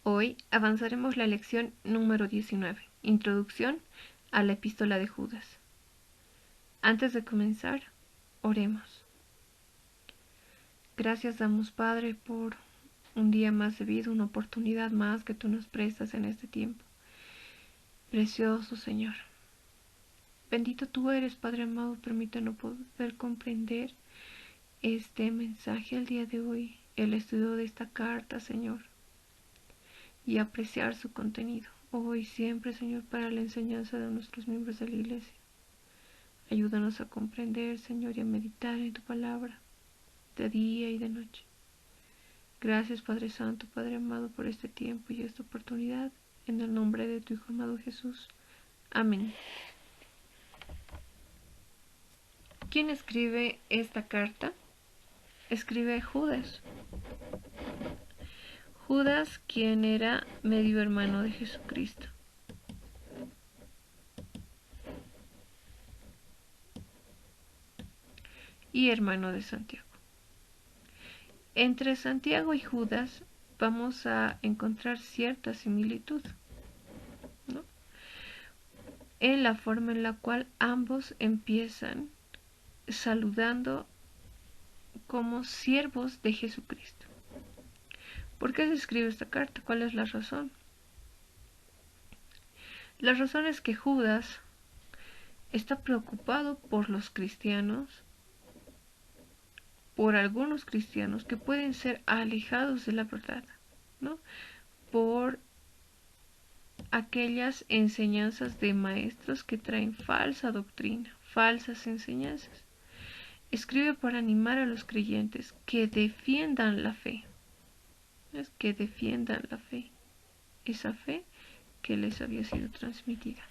Hoy avanzaremos la lección número 19, Introducción a la Epístola de Judas. Antes de comenzar, oremos. Gracias damos, Padre, por un día más de vida, una oportunidad más que tú nos prestas en este tiempo. Precioso Señor. Bendito tú eres, Padre amado, permítanos poder comprender este mensaje el día de hoy, el estudio de esta carta, Señor, y apreciar su contenido, hoy y siempre, Señor, para la enseñanza de nuestros miembros de la Iglesia. Ayúdanos a comprender, Señor, y a meditar en tu palabra, de día y de noche. Gracias, Padre Santo, Padre amado, por este tiempo y esta oportunidad, en el nombre de tu Hijo amado Jesús. Amén. ¿Quién escribe esta carta? Escribe Judas. Judas, quien era medio hermano de Jesucristo. Y hermano de Santiago. Entre Santiago y Judas vamos a encontrar cierta similitud, ¿no?, en la forma en la cual ambos empiezan saludando como siervos de Jesucristo. ¿Por qué se escribe esta carta? ¿Cuál es la razón? La razón es que Judas está preocupado por los cristianos, por algunos cristianos que pueden ser alejados de la verdad, ¿no?, por aquellas enseñanzas de maestros que traen falsa doctrina, falsas enseñanzas. Escribe para animar a los creyentes que defiendan la fe, ¿ves?, que defiendan la fe, esa fe que les había sido transmitida.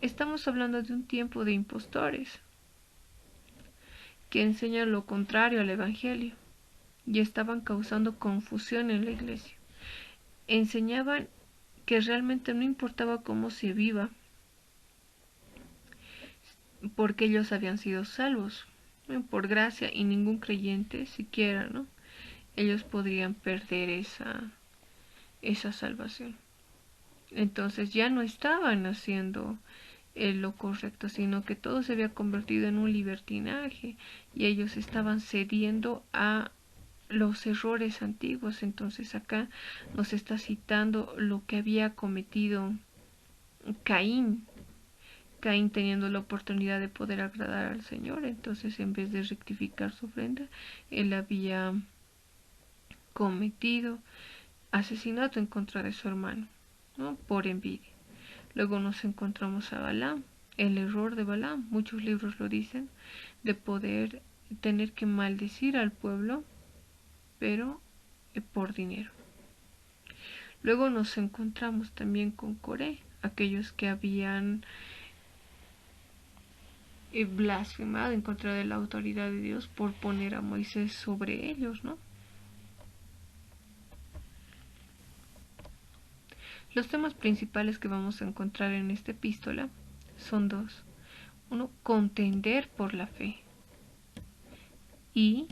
Estamos hablando de un tiempo de impostores que enseñan lo contrario al Evangelio y estaban causando confusión en la iglesia. Enseñaban que realmente no importaba cómo se viva, porque ellos habían sido salvos, ¿no?, por gracia, y ningún creyente siquiera, ¿no?, ellos podrían perder esa salvación. Entonces ya no estaban haciendo lo correcto, sino que todo se había convertido en un libertinaje y ellos estaban cediendo a los errores antiguos. Entonces acá nos está citando lo que había cometido Caín. Caín, teniendo la oportunidad de poder agradar al Señor, entonces en vez de rectificar su ofrenda, él había cometido asesinato en contra de su hermano, ¿no?, por envidia. Luego nos encontramos a Balaam, el error de Balaam, muchos libros lo dicen, de poder tener que maldecir al pueblo, pero por dinero. Luego nos encontramos también con Coré, aquellos que habían blasfemado en contra de la autoridad de Dios por poner a Moisés sobre ellos, ¿no? Los temas principales que vamos a encontrar en esta epístola son dos. Uno, contender por la fe. Y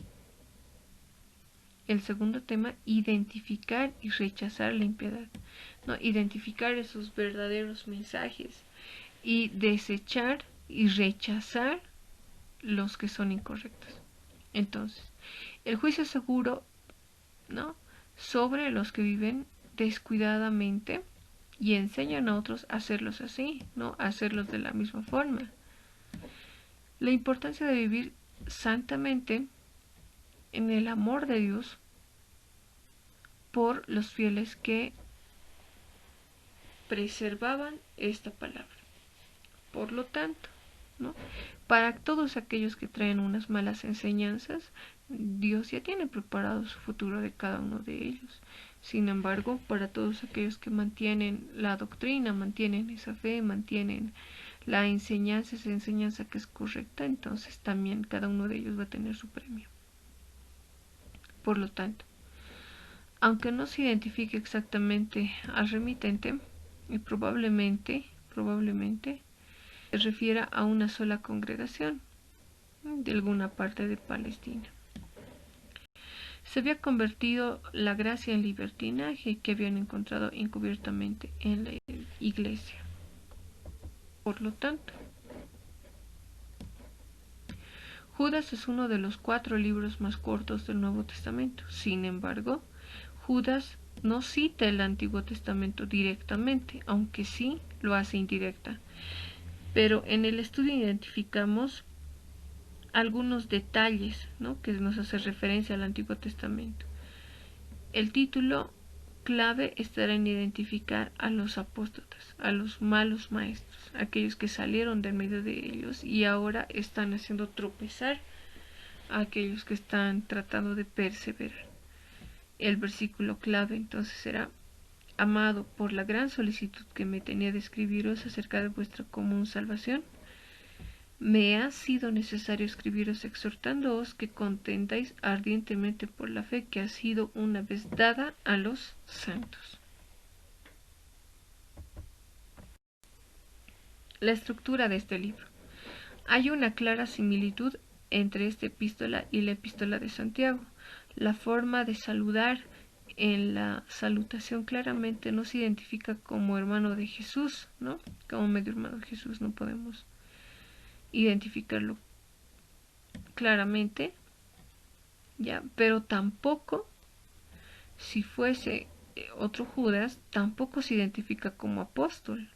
el segundo tema, identificar y rechazar la impiedad, ¿no? Identificar esos verdaderos mensajes y desechar y rechazar los que son incorrectos. Entonces, el juicio seguro, ¿no?, sobre los que viven descuidadamente y enseñan a otros a hacerlos así, ¿no?, a hacerlos de la misma forma. La importancia de vivir santamente en el amor de Dios por los fieles que preservaban esta palabra. Por lo tanto, ¿no?, para todos aquellos que traen unas malas enseñanzas, Dios ya tiene preparado su futuro de cada uno de ellos. Sin embargo, para todos aquellos que mantienen la doctrina, mantienen esa fe, mantienen la enseñanza, esa enseñanza que es correcta, entonces también cada uno de ellos va a tener su premio. Por lo tanto, aunque no se identifique exactamente al remitente, y probablemente se refiera a una sola congregación de alguna parte de Palestina. Se había convertido la gracia en libertinaje que habían encontrado encubiertamente en la iglesia. Por lo tanto, Judas es uno de los 4 libros más cortos del Nuevo Testamento. Sin embargo, Judas no cita el Antiguo Testamento directamente, aunque sí lo hace indirecta. Pero en el estudio identificamos algunos detalles, ¿no?, que nos hace referencia al Antiguo Testamento. El título clave estará en identificar a los apóstatas, a los malos maestros, aquellos que salieron de medio de ellos y ahora están haciendo tropezar a aquellos que están tratando de perseverar. El versículo clave entonces será: amado, por la gran solicitud que me tenía de escribiros acerca de vuestra común salvación, me ha sido necesario escribiros exhortándoos que contendáis ardientemente por la fe que ha sido una vez dada a los santos. La estructura de este libro. Hay una clara similitud entre esta epístola y la epístola de Santiago. La forma de saludar en la salutación claramente no se identifica como hermano de Jesús, ¿no? Como medio hermano de Jesús no podemos identificarlo claramente, ya, pero tampoco, si fuese otro Judas, tampoco se identifica como apóstol,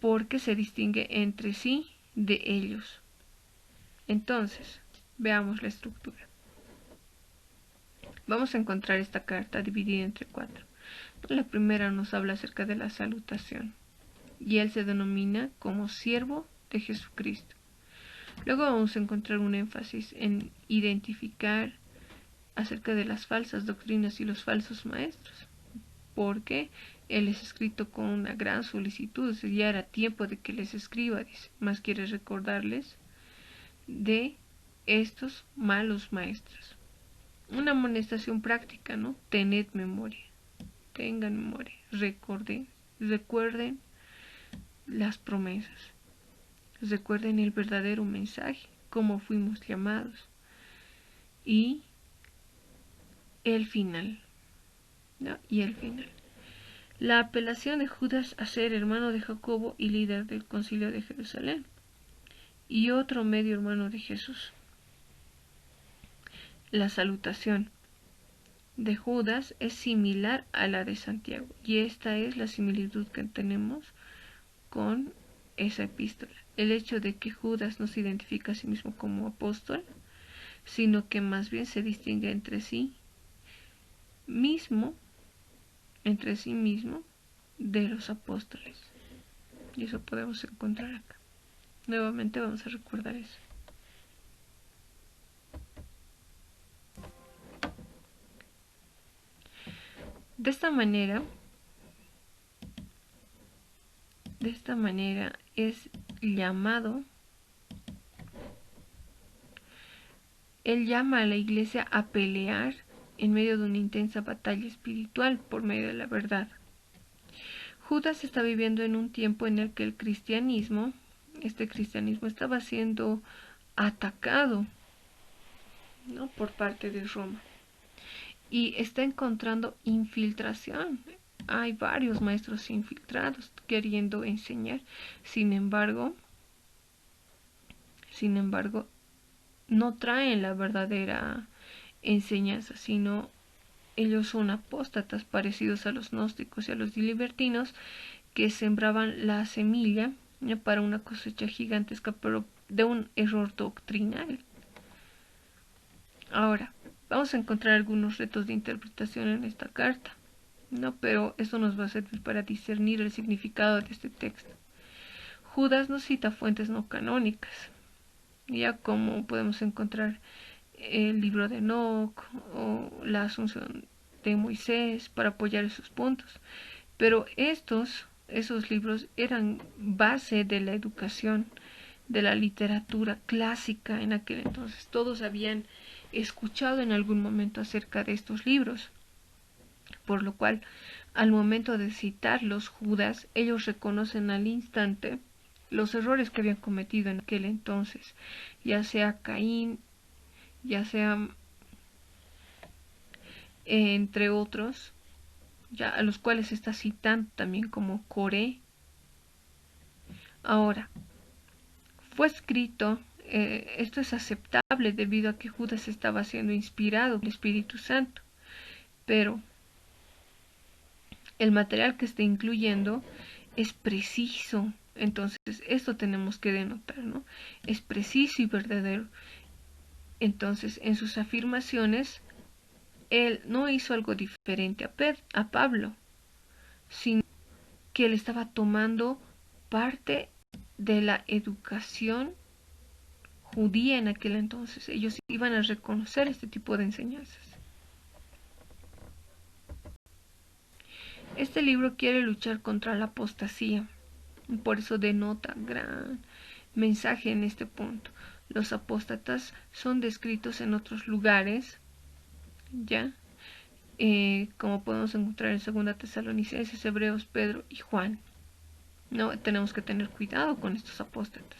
porque se distingue entre sí de ellos. Entonces, veamos la estructura. Vamos a encontrar esta carta dividida entre 4. La primera nos habla acerca de la salutación, y él se denomina como siervo de Jesucristo. Luego vamos a encontrar un énfasis en identificar acerca de las falsas doctrinas y los falsos maestros, porque él es escrito con una gran solicitud. Ya era tiempo de que les escriba, dice, más quiere recordarles de estos malos maestros. Una amonestación práctica, ¿no? Tened memoria, tengan memoria, recuerden las promesas, recuerden el verdadero mensaje, cómo fuimos llamados y el final, ¿no? Y el final. La apelación de Judas a ser hermano de Jacobo y líder del concilio de Jerusalén, y otro medio hermano de Jesús. La salutación de Judas es similar a la de Santiago, y esta es la similitud que tenemos con esa epístola. El hecho de que Judas no se identifica a sí mismo como apóstol, sino que más bien se distingue entre sí mismo de los apóstoles. Y eso podemos encontrar acá. Nuevamente vamos a recordar eso. De esta manera es llamado, él llama a la iglesia a pelear en medio de una intensa batalla espiritual por medio de la verdad. Judas está viviendo en un tiempo en el que este cristianismo estaba siendo atacado, ¿no?, por parte de Roma, y está encontrando infiltración. Hay varios maestros infiltrados queriendo enseñar. Sin embargo, no traen la verdadera enseñanza, sino ellos son apóstatas parecidos a los gnósticos y a los libertinos, que sembraban la semilla para una cosecha gigantesca, pero de un error doctrinal. Ahora, vamos a encontrar algunos retos de interpretación en esta carta, ¿no? Pero esto nos va a servir para discernir el significado de este texto. Judas nos cita fuentes no canónicas, ya como podemos encontrar el libro de Enoc o la Asunción de Moisés para apoyar esos puntos. Pero esos libros eran base de la educación, de la literatura clásica en aquel entonces. Todos habían escuchado en algún momento acerca de estos libros, por lo cual al momento de citarlos Judas, ellos reconocen al instante los errores que habían cometido en aquel entonces, ya sea Caín ya sea entre otros, ya a los cuales se está citando también como Coré. Ahora, fue escrito, esto es aceptable debido a que Judas estaba siendo inspirado por el Espíritu Santo, pero el material que está incluyendo es preciso. Entonces, esto tenemos que denotar, ¿no? Es preciso y verdadero. Entonces, en sus afirmaciones, él no hizo algo diferente a Pablo, sino que él estaba tomando parte de la educación judía en aquel entonces. Ellos iban a reconocer este tipo de enseñanzas. Este libro quiere luchar contra la apostasía, por eso denota gran mensaje en este punto. Los apóstatas son descritos en otros lugares, ya, como podemos encontrar en 2 Tesalonicenses, Hebreos, Pedro y Juan. No, tenemos que tener cuidado con estos apóstatas.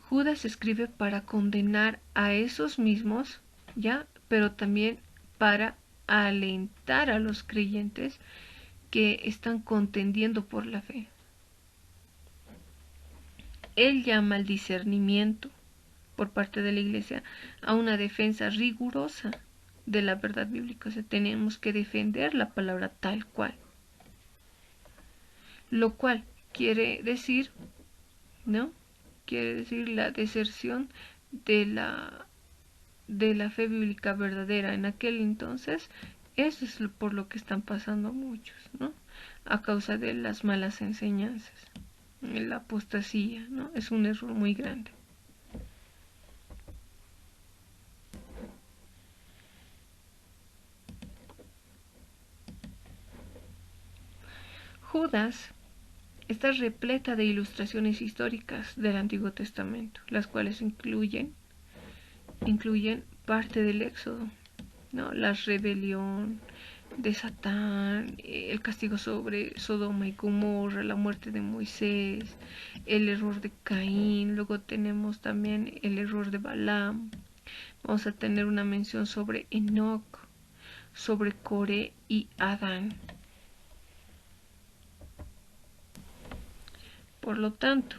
Judas escribe para condenar a esos mismos, ya, pero también para alentar a los creyentes que están contendiendo por la fe. Él llama al discernimiento por parte de la Iglesia a una defensa rigurosa de la verdad bíblica. O sea, tenemos que defender la palabra tal cual. Lo cual quiere decir, ¿no? Quiere decir la deserción de la fe bíblica verdadera. En aquel entonces, eso es por lo que están pasando muchos, ¿no? A causa de las malas enseñanzas. La apostasía, ¿no? Es un error muy grande. Judas está repleta de ilustraciones históricas del Antiguo Testamento, las cuales incluyen parte del Éxodo, ¿no? La rebelión de Satán, el castigo sobre Sodoma y Gomorra, la muerte de Moisés, el error de Caín, luego tenemos también el error de Balaam, vamos a tener una mención sobre Enoc, sobre Coré y Adán. Por lo tanto,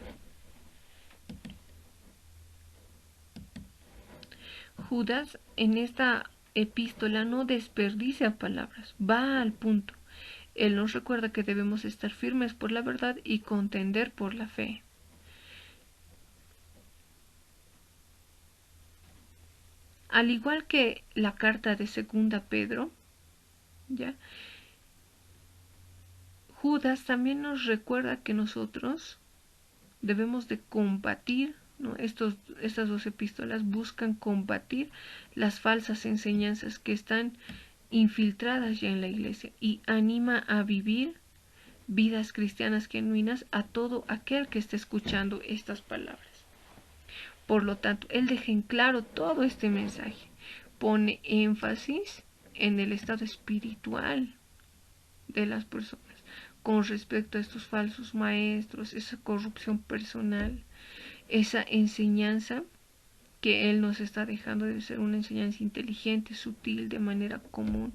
Judas en esta epístola no desperdicia palabras, va al punto. Él nos recuerda que debemos estar firmes por la verdad y contender por la fe. Al igual que la carta de 2 Pedro, ¿ya? Judas también nos recuerda que nosotros debemos de combatir, ¿no? Estas dos epístolas buscan combatir las falsas enseñanzas que están infiltradas ya en la iglesia y anima a vivir vidas cristianas genuinas a todo aquel que esté escuchando estas palabras. Por lo tanto, él deja en claro todo este mensaje, pone énfasis en el estado espiritual de las personas con respecto a estos falsos maestros, esa corrupción personal, esa enseñanza que él nos está dejando de ser una enseñanza inteligente, sutil, de manera común,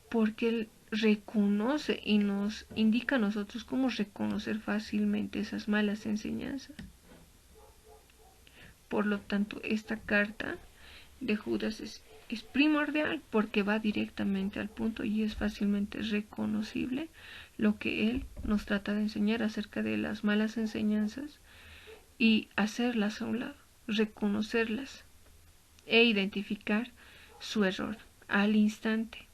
porque él reconoce y nos indica a nosotros cómo reconocer fácilmente esas malas enseñanzas. Por lo tanto, esta carta de Judas es primordial porque va directamente al punto y es fácilmente reconocible lo que él nos trata de enseñar acerca de las malas enseñanzas y hacerlas a un lado, reconocerlas e identificar su error al instante.